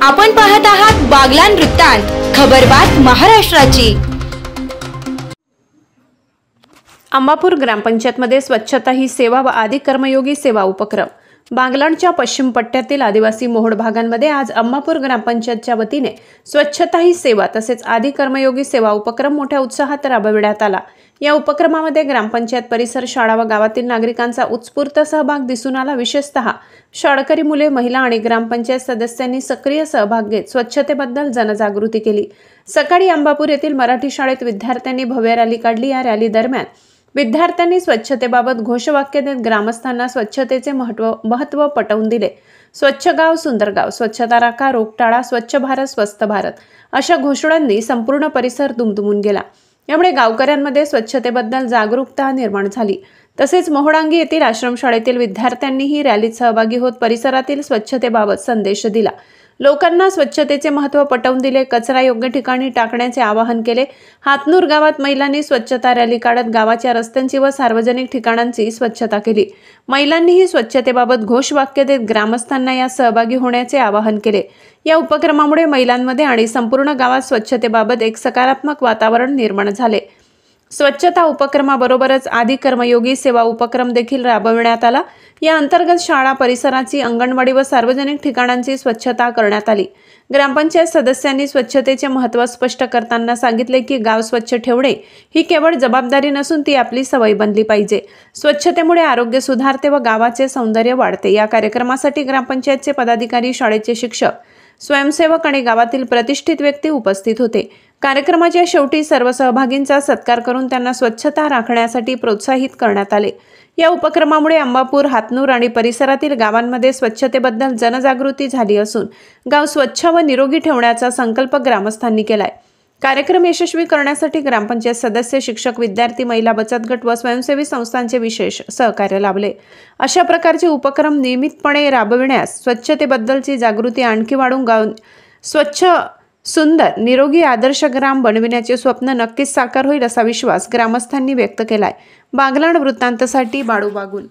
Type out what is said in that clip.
आपण पाहत आहात बागलाण वृत्तांत, खबरबात महाराष्ट्राची। अंबापूर ग्रामपंचायतमध्ये स्वच्छता ही सेवा व आदी कर्मयोगी सेवा उपक्रम। बागलाणच्या पश्चिम पट्ट्यातील आदिवासी मोहोळ भागांमध्ये आज अंबापूर ग्रामपंचायतच्या वतीने स्वच्छता ही सेवा तसेच आदी कर्मयोगी सेवा उपक्रम मोठ्या उत्साहात राबविण्यात आला। या उपक्रमामध्ये ग्रामपंचायत परिसर, शाळा व गावातील नागरिकांचा उत्स्फूर्त सहभाग दिसून आला। विशेषतः शाळकरी मुले, महिला आणि ग्रामपंचायत सदस्यांनी सक्रिय सहभाग घेत स्वच्छतेबद्दल जनजागृती केली। सकाळी अंबापूर येथील मराठी शाळेत विद्यार्थ्यांनी भव्य रॅली काढली। या रॅली दरम्यान विद्यार्थ्यांनी स्वच्छतेबाबत घोषवाक्य देत ग्रामस्थांना स्वच्छतेचे महत्त्व पटवून दिले। स्वच्छ गाव सुंदर गाव, स्वच्छता राखा रोग टाळा, स्वच्छ भारत स्वस्थ भारत अशा घोषणांनी संपूर्ण परिसर दुमदुमून गेला। यामुळे गावकऱ्यांमध्ये स्वच्छतेबद्दल जागरूकता निर्माण झाली। तसेच मोहोळांगी येथील आश्रमशाळेतील विद्यार्थ्यांनीही रॅलीत सहभागी होत परिसरातील स्वच्छतेबाबत संदेश दिला। लोकांना स्वच्छतेचे महत्त्व पटवून दिले। कचरा योग्य ठिकाणी टाकण्याचे आवाहन केले। हातनूर गावात महिलांनी स्वच्छता रॅली काढत गावाच्या रस्त्यांची व सार्वजनिक ठिकाणांची स्वच्छता केली। महिलांनीही स्वच्छतेबाबत घोषवाक्य देत ग्रामस्थांना या सहभागी होण्याचे आवाहन केले। या उपक्रमामुळे महिलांमध्ये आणि संपूर्ण गावात स्वच्छतेबाबत एक सकारात्मक वातावरण निर्माण झाले। स्वच्छता उपक्रमाबरोबरच आदी कर्मयोगी सेवा उपक्रम देखील राबविण्यात आला। या अंतर्गत शाळा परिसराची, अंगणवाडी व सार्वजनिक ठिकाणांची स्वच्छता करण्यात आली। ग्रामपंचायत सदस्यांनी स्वच्छतेचे महत्त्व स्पष्ट करताना सांगितले की गाव स्वच्छ ठेवणे ही केवळ जबाबदारी नसून ती आपली सवय बनली पाहिजे। स्वच्छतेमुळे आरोग्य सुधारते व गावाचे सौंदर्य वाढते। या कार्यक्रमासाठी ग्रामपंचायतचे पदाधिकारी, शाळेचे शिक्षक, स्वयंसेवक आणि गावातील प्रतिष्ठित व्यक्ती उपस्थित होते। कार्यक्रमाच्या शेवटी सर्व सहभागींचा सत्कार करून त्यांना स्वच्छता राखण्यासाठी प्रोत्साहित करण्यात आले। या उपक्रमामुळे अंबापूर, हातनूर आणि परिसरातील गावांमध्ये स्वच्छतेबद्दल जनजागृती झाली असून गाव स्वच्छ व निरोगी ठेवण्याचा संकल्प ग्रामस्थांनी केलाय। कार्यक्रम यशस्वी करण्यासाठी ग्रामपंचायत सदस्य, शिक्षक, विद्यार्थी, महिला बचत गट व स्वयंसेवी संस्थांचे विशेष सहकार्य लाभले। अशा प्रकारचे उपक्रम नियमितपणे राबविण्यास स्वच्छतेबद्दलची जागृती आणखी वाढून गाव स्वच्छ, सुंदर, निरोगी आदर्श ग्राम बनविण्याचे स्वप्न नक्कीच साकार होईल असा विश्वास ग्रामस्थांनी व्यक्त केलाय। बागलाण वृत्तांतसाठी बाळू बागुल।